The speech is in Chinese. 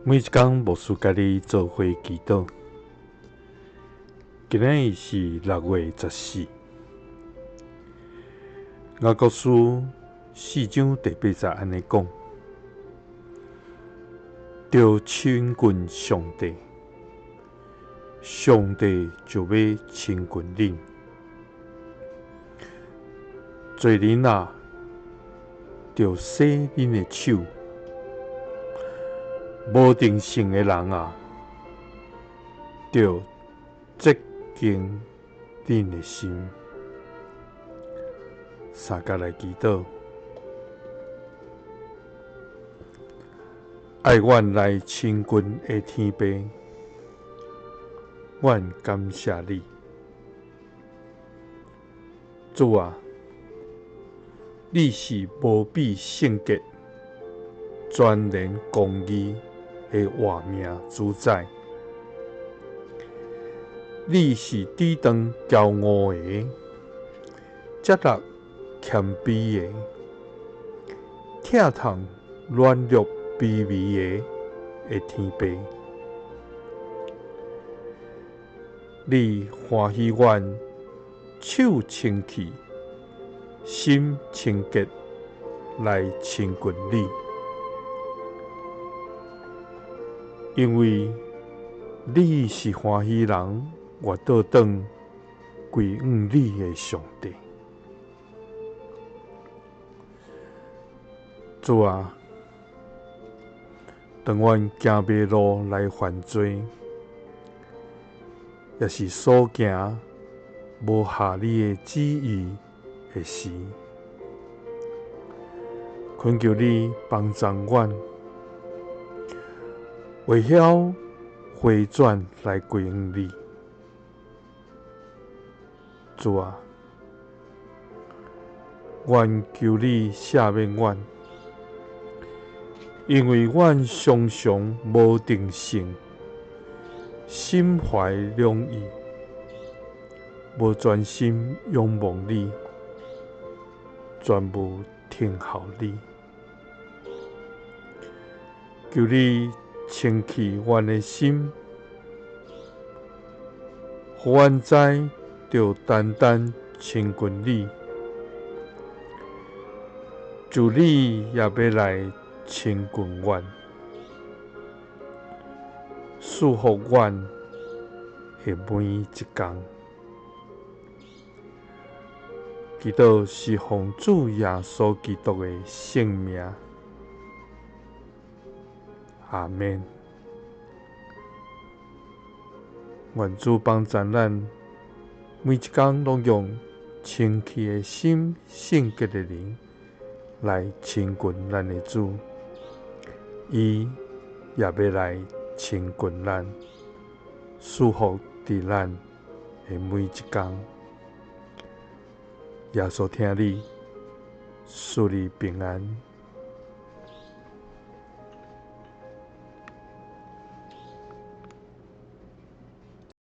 每一天牧师甲你做伙祈祷。今日是6月14日，雅各书4章第8节安尼讲：着亲近上帝，上帝就要亲近恁。做人啊，着洗恁的手；无定性的人啊，着洁净恁的心。三甲来祈祷，爱阮来亲近的天父，阮感谢你，主啊，你是无比圣洁、全然公义的活命主宰。你是抵挡骄傲的、接纳谦卑的、疼痛软弱卑微的天父。你欢喜阮手清气、心清洁来亲近你，因为你是欢喜人活倒转归向你的上帝。主啊，当阮行迷路来犯罪，也是所行无合你的旨意的时，恳求你帮助阮，会晓回转来归向你。主啊，愿求你赦免阮，因为阮常常无定性，心怀两意，无专心仰望你，全无听候你。求你清去阮的心，互阮知着单单亲近你，就你也要来亲近阮，祝福阮的每一天。祈祷是奉主耶稣基督的圣名，阿们。愿主帮助咱每一天拢用清气的心、圣洁的灵来亲近咱的主，伊也要来亲近咱，祝福伫咱的每一天。耶稣听你，祝你平安。